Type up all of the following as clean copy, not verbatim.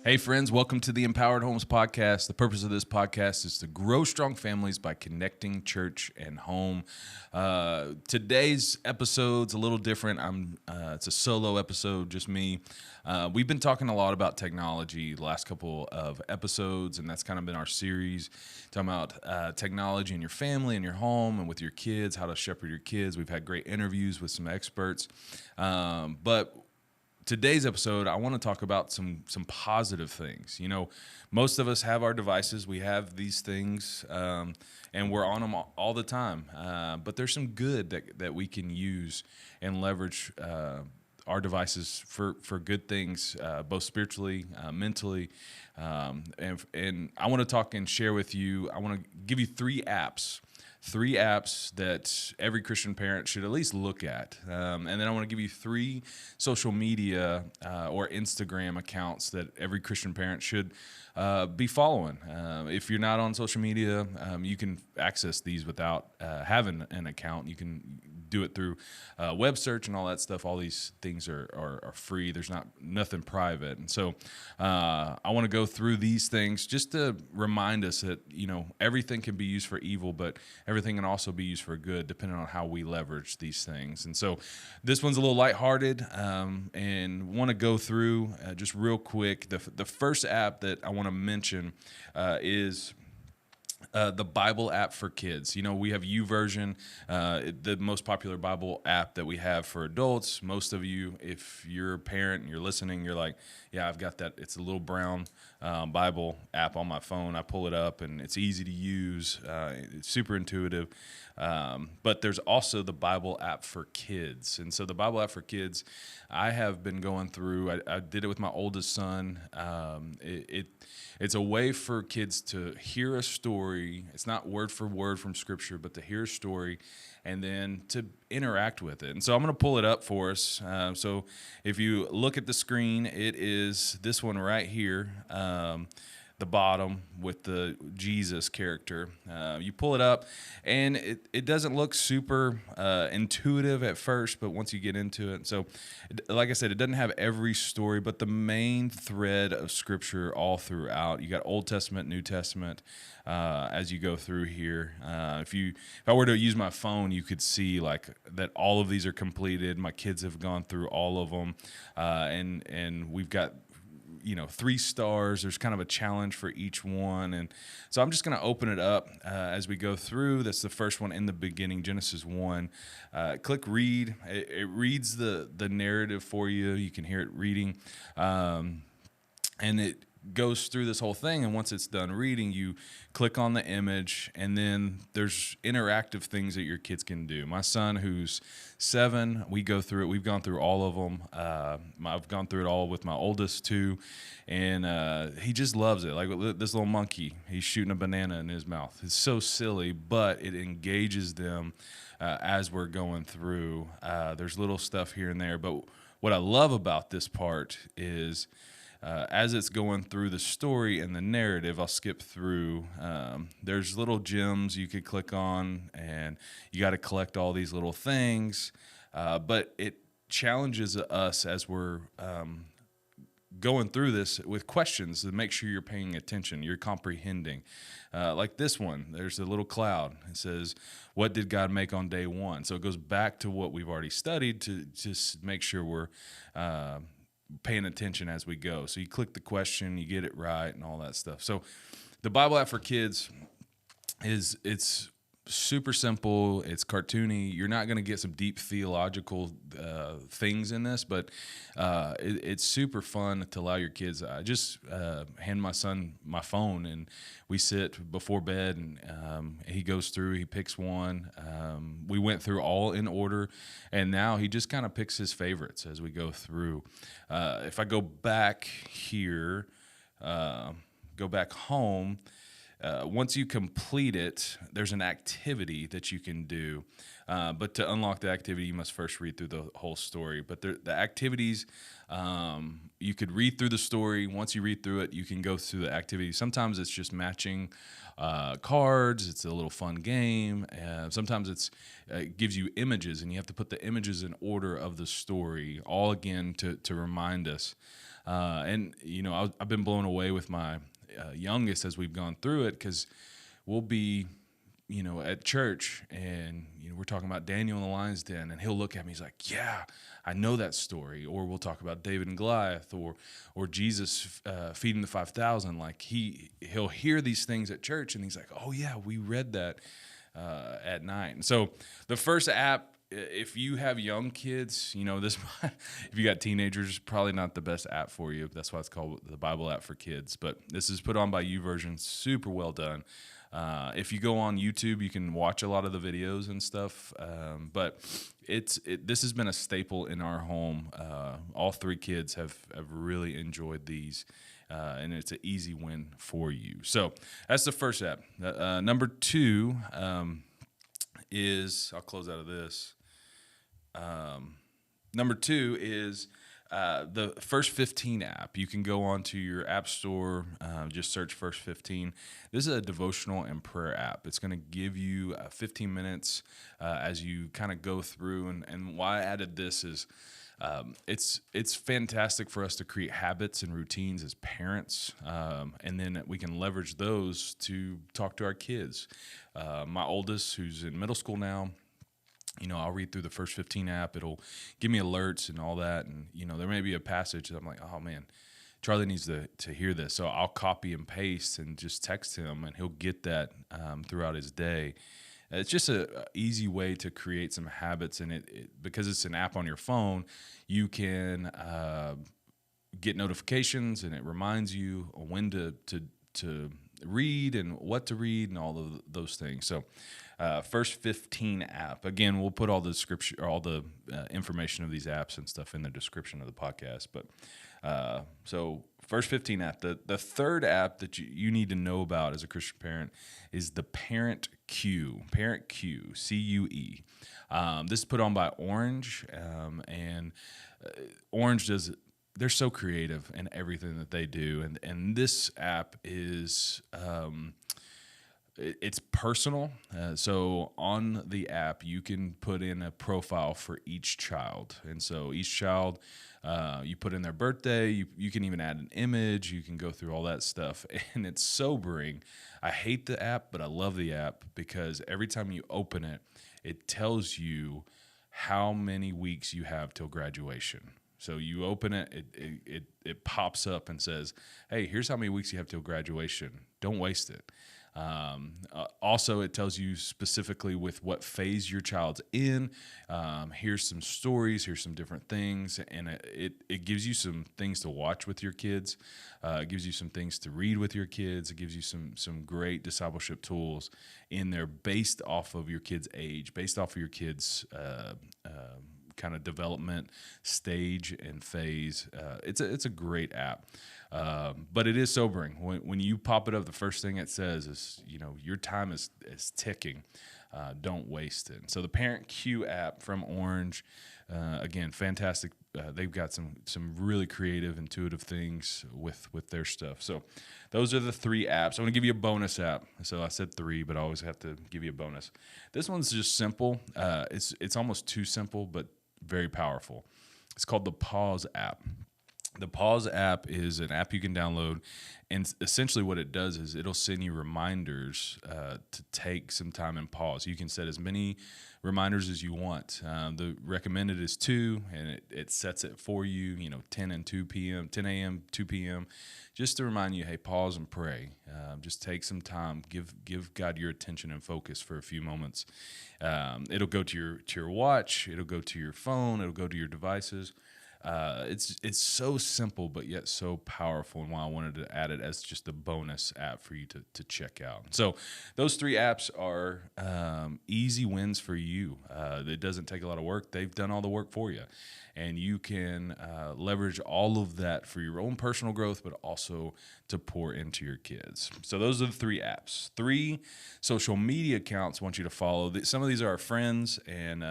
Hey, friends, welcome to the Empowered Homes Podcast. The purpose of this podcast is to grow strong families by connecting church and home. Today's episode's a little different. It's a solo episode, just me. We've been talking a lot about technology the last couple of episodes, and that's kind of been our series, talking about technology in your family, in your home, and with your kids, how to shepherd your kids. We've had great interviews with some experts, but today's episode, I want to talk about some positive things. You know, most of us have our devices. We have these things, and we're on them all the time. But there's some good that we can use and leverage our devices for good things, both spiritually, mentally. And I want to talk and share with you, I want to give you three apps that every Christian parent should at least look at. And then I want to give you three social media or Instagram accounts that every Christian parent should be following. If you're not on social media, you can access these without having an account. You can do it through web search and all that stuff. All these things are free. There's nothing private. And so I want to go through these things just to remind us that, you know, everything can be used for evil, but everything can also be used for good, depending on how we leverage these things. And so this one's a little lighthearted, and want to go through just real quick. The first app that I want to mention is the Bible app for kids. You know, we have YouVersion, the most popular Bible app that we have for adults. Most of you, if you're a parent and you're listening, you're like, yeah, I've got that. It's a little brown Bible app on my phone. I pull it up and it's easy to use. It's super intuitive. But there's also the Bible app for kids. And so the Bible app for kids, I have been going through. I did it with my oldest son. It's a way for kids to hear a story. It's not word for word from Scripture, but to hear a story and then to interact with it. And so I'm going to pull it up for us. So if you look at the screen, it is this one right here, the bottom with the Jesus character. You pull it up, and it doesn't look super intuitive at first, but once you get into it. So, like I said, it doesn't have every story, but the main thread of Scripture all throughout. You got Old Testament, New Testament, as you go through here. If I were to use my phone, you could see like that all of these are completed. My kids have gone through all of them, and we've got, you know, 3 stars. There's kind of a challenge for each one. And so I'm just going to open it up as we go through. That's the first one in the beginning, Genesis 1. Click read. It reads the narrative for you. You can hear it reading. And it goes through this whole thing, and once it's done reading, you click on the image, and then there's interactive things that your kids can do. My son, who's 7, we go through it. We've gone through all of them. I've gone through it all with my oldest too, and he just loves it. Like this little monkey, he's shooting a banana in his mouth. It's so silly, but it engages them as we're going through. There's little stuff here and there, but what I love about this part is as it's going through the story and the narrative, I'll skip through. There's little gems you could click on, and you got to collect all these little things. But it challenges us as we're going through this with questions to make sure you're paying attention, you're comprehending. Like this one, there's a little cloud. It says, what did God make on day 1? So it goes back to what we've already studied to just make sure we're paying attention as we go. So you click the question, you get it right, and all that stuff. So the Bible app for kids it's super simple. It's cartoony. You're not going to get some deep theological things in this, but it's super fun to allow your kids. I just hand my son my phone, and we sit before bed, and he goes through. He picks one. We went through all in order, and now he just kind of picks his favorites as we go through. If I go back here, go back home. Once you complete it, there's an activity that you can do. But to unlock the activity, you must first read through the whole story. But the activities, you could read through the story. Once you read through it, you can go through the activity. Sometimes it's just matching cards. It's a little fun game. Sometimes it gives you images, and you have to put the images in order of the story, all again to remind us. And I've been blown away with my youngest as we've gone through it, because we'll be at church, and we're talking about Daniel in the lion's den, and he'll look at me, he's like, yeah, I know that story. Or we'll talk about David and Goliath, or Jesus feeding the 5,000. Like he'll hear these things at church, and he's like, oh yeah, we read that at night. And so the first app, if you have young kids, this if you got teenagers, probably not the best app for you. That's why it's called the Bible app for kids. But this is put on by YouVersion, super well done. If you go on YouTube, you can watch a lot of the videos and stuff. But this has been a staple in our home. All three kids have really enjoyed these, and it's an easy win for you. So that's the first app. Number two is, I'll close out of this. Number two is the First 15 app. You can go onto your app store, just search First 15. This is a devotional and prayer app. It's going to give you 15 minutes as you kind of go through. And why I added this is it's fantastic for us to create habits and routines as parents, and then we can leverage those to talk to our kids. My oldest, who's in middle school now, I'll read through the First 15 app. It'll give me alerts and all that. And, there may be a passage that I'm like, oh, man, Charlie needs to hear this. So I'll copy and paste and just text him, and he'll get that throughout his day. It's just a easy way to create some habits. And because it's an app on your phone, you can get notifications, and it reminds you when to read and what to read and all of those things. So First 15 app. Again, we'll put all the description, or all the information of these apps and stuff in the description of the podcast. But so First 15 app. The third app that you need to know about as a Christian parent is the Parent Cue. Parent Cue, CUE. This is put on by Orange, and Orange does. They're so creative in everything that they do, and this app is. It's personal. So on the app, you can put in a profile for each child. And so each child, you put in their birthday. You can even add an image. You can go through all that stuff. And it's sobering. I hate the app, but I love the app, because every time you open it, it tells you how many weeks you have till graduation. So you open it, it pops up and says, hey, here's how many weeks you have till graduation. Don't waste it. Also, it tells you specifically with what phase your child's in. Here's some stories, here's some different things, and it gives you some things to watch with your kids. It gives you some things to read with your kids. It gives you some great discipleship tools in there based off of your kid's age, based off of your kid's kind of development stage and phase. It's a great app. But it is sobering. When you pop it up, the first thing it says is, your time is ticking. Don't waste it. So the Parent Cue app from Orange, again, fantastic. They've got some really creative, intuitive things with their stuff. So those are the three apps. I'm going to give you a bonus app. So I said three, but I always have to give you a bonus. This one's just simple. It's almost too simple, but very powerful. It's called the Pause app. The Pause app is an app you can download, and essentially what it does is it'll send you reminders to take some time and pause. You can set as many reminders as you want. The recommended is 2, and it sets it for you, 10 and 2 p.m., 10 a.m., 2 p.m., just to remind you, hey, pause and pray. Just take some time. Give God your attention and focus for a few moments. It'll go to your watch. It'll go to your phone. It'll go to your devices. It's so simple, but yet so powerful, and why I wanted to add it as just a bonus app for you to check out. So those three apps are easy wins for you. It doesn't take a lot of work. They've done all the work for you, and you can leverage all of that for your own personal growth, but also to pour into your kids. So those are the three apps. 3 social media accounts I want you to follow. Some of these are our friends, and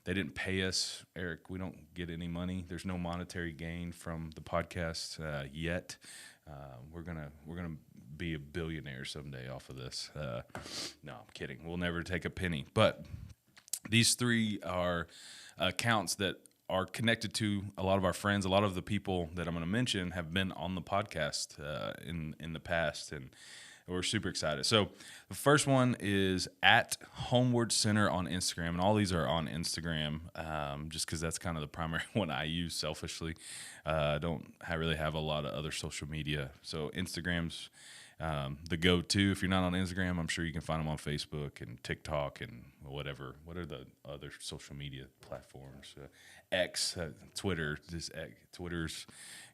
they didn't pay us, Eric. We don't get any money. There's no monetary gain from the podcast yet. We're gonna be a billionaire someday off of this. No, I'm kidding. We'll never take a penny. But these 3 are accounts that are connected to a lot of our friends. A lot of the people that I'm going to mention have been on the podcast in the past, and we're super excited. So the first one is at Homeward Center on Instagram, and all these are on Instagram, just because that's kind of the primary one I use selfishly. I don't really have a lot of other social media, so Instagram's the go-to. If you're not on Instagram, I'm sure you can find them on Facebook and TikTok and whatever. What are the other social media platforms? X, Twitter. Twitter's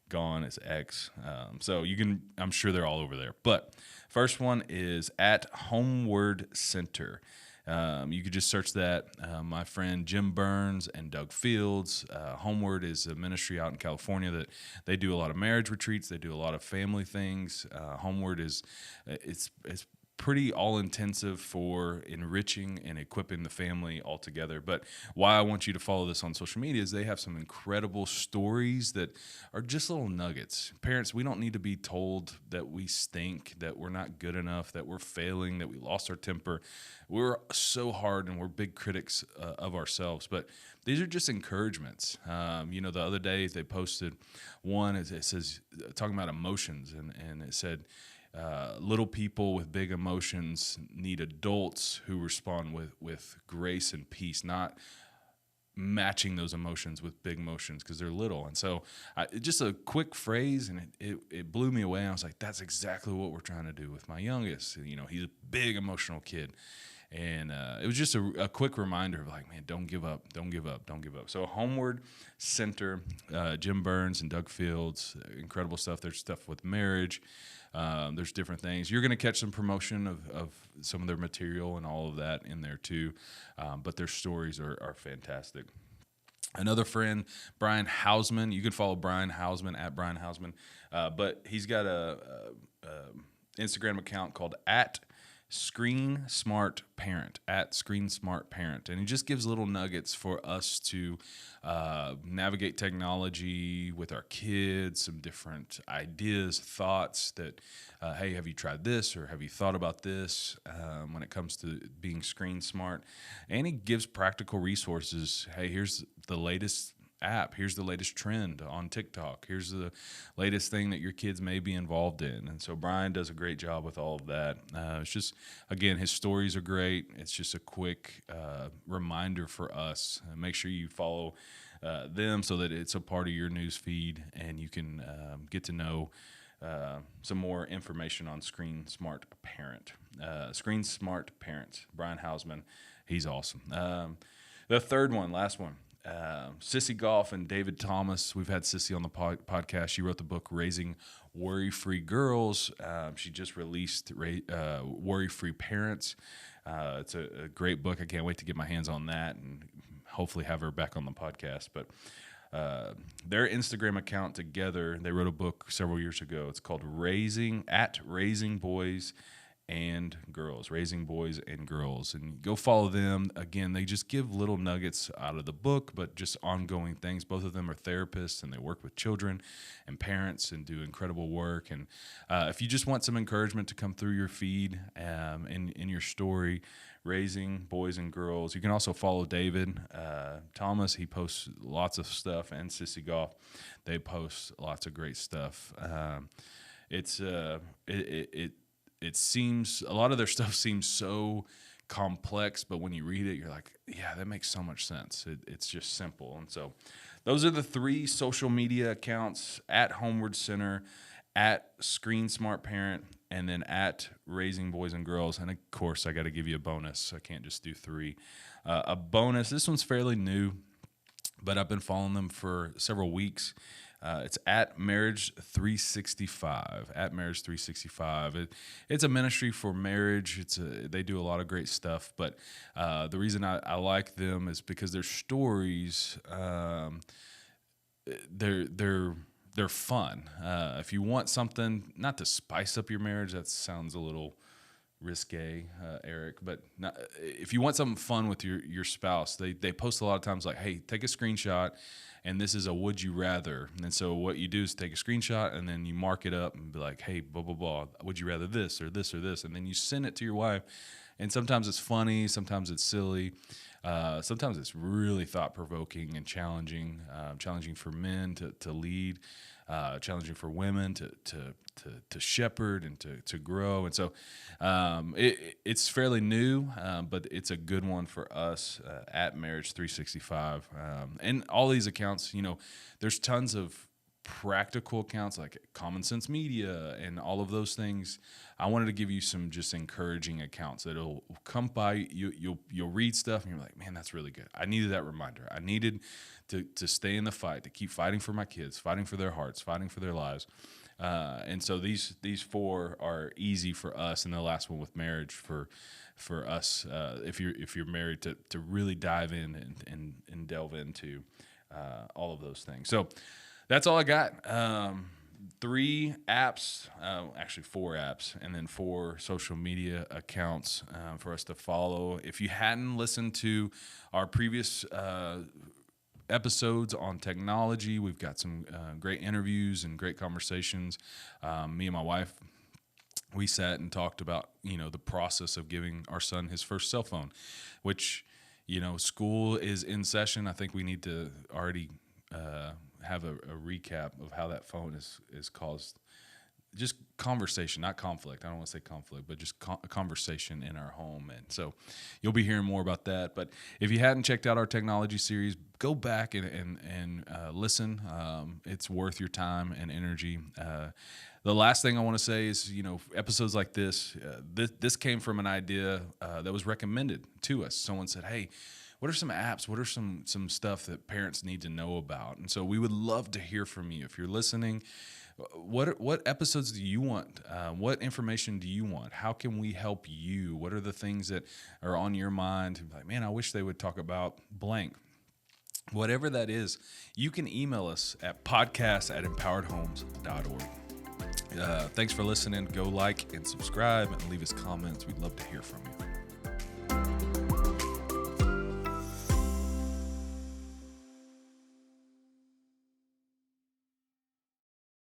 gone. It's X. So you can. I'm sure they're all over there. But first one is at Homeward Center. You could just search that. My friend Jim Burns and Doug Fields. Homeward is a ministry out in California that they do a lot of marriage retreats. They do a lot of family things. Homeward is it's pretty all-intensive for enriching and equipping the family all together. But why I want you to follow this on social media is they have some incredible stories that are just little nuggets. Parents, we don't need to be told that we stink, that we're not good enough, that we're failing, that we lost our temper. We're so hard and we're big critics of ourselves. But these are just encouragements. The other day they posted one, it says, talking about emotions, and it said, little people with big emotions need adults who respond with grace and peace, not matching those emotions with big emotions because they're little. And so just a quick phrase, and it blew me away. I was like, that's exactly what we're trying to do with my youngest. He's a big emotional kid. And it was just a quick reminder of like, man, don't give up, don't give up, don't give up. So Homeward Center, Jim Burns and Doug Fields, incredible stuff. There's stuff with marriage. There's different things. You're going to catch some promotion of some of their material and all of that in there too. But their stories are fantastic. Another friend, Brian Hausman. You can follow Brian Hausman at Brian Hausman. But he's got a Instagram account called at Screen Smart Parent, at Screen Smart Parent. And he just gives little nuggets for us to navigate technology with our kids, some different ideas, thoughts that, hey, have you tried this or have you thought about this when it comes to being screen smart? And he gives practical resources. Hey, here's the latest app. Here's the latest trend on TikTok. Here's the latest thing that your kids may be involved in. And so Brian does a great job with all of that. It's just, again, his stories are great. It's just a quick reminder for us. Make sure you follow them so that it's a part of your news feed and you can get to know some more information on Screen Smart Parent. Screen Smart Parent, Brian Hausman. He's awesome. The third one, last one. Sissy Goff and David Thomas. We've had Sissy on the podcast. She wrote the book Raising Worry-Free Girls. She just released Worry-Free Parents. It's a great book. I can't wait to get my hands on that and hopefully have her back on the podcast. But their Instagram account together, they wrote a book several years ago. It's called Raising Boys and Girls, Raising Boys and Girls. And go follow them. Again, they just give little nuggets out of the book, but just ongoing things. Both of them are therapists, and they work with children and parents and do incredible work. And if you just want some encouragement to come through your feed in your story, Raising Boys and Girls. You can also follow David Thomas. He posts lots of stuff, and Sissy Goff. They post lots of great stuff. It seems, a lot of their stuff seems so complex, but when you read it, you're like, yeah, that makes so much sense. It's just simple. And so those are the three social media accounts: at Homeward Center, at Screen Smart Parent, and then at Raising Boys and Girls. And of course, I got to give you a bonus. I can't just do three. A bonus, this one's fairly new, but I've been following them for several weeks. It's at Marriage 365. At Marriage 365. It's a ministry for marriage. They do a lot of great stuff. But the reason I like them is because their stories, they're fun. If you want something not to spice up your marriage, that sounds a little risque, Eric. But if you want something fun with your spouse, they post a lot of times like, hey, take a screenshot. And this is a would you rather. And so what you do is take a screenshot and then you mark it up and be like, hey, blah, blah, blah. Would you rather this or this or this? And then you send it to your wife And sometimes it's funny, sometimes it's silly, sometimes it's really thought-provoking and challenging, challenging for men to lead, challenging for women to shepherd and to grow. And so it's fairly new, but it's a good one for us at Marriage 365. And all these accounts, there's tons of practical accounts like Common Sense Media and all of those things. I wanted to give you some just encouraging accounts that'll come by. You'll read stuff and you're like, man, that's really good. I needed that reminder. I needed to stay in the fight, to keep fighting for my kids, fighting for their hearts, fighting for their lives. And so these four are easy for us, and the last one with marriage for us, if you're married, to really dive in and delve into all of those things. So that's all I got. 3 apps, actually 4 apps, and then 4 social media accounts for us to follow. If you hadn't listened to our previous episodes on technology, we've got some great interviews and great conversations. Me and my wife, we sat and talked about the process of giving our son his first cell phone, which school is in session. I think we need to already have a recap of how that phone is caused just conversation, not conflict. I don't want to say conflict, but just a conversation in our home. And so you'll be hearing more about that. But if you hadn't checked out our technology series, go back and listen. It's worth your time and energy. The last thing I want to say is, episodes like this, this came from an idea that was recommended to us. Someone said, hey, what are some apps? What are some stuff that parents need to know about? And so we would love to hear from you. If you're listening, what episodes do you want? What information do you want? How can we help you? What are the things that are on your mind? Like, man, I wish they would talk about blank. Whatever that is, you can email us at podcast@empoweredhomes.org. Thanks for listening. Go like and subscribe and leave us comments. We'd love to hear from you.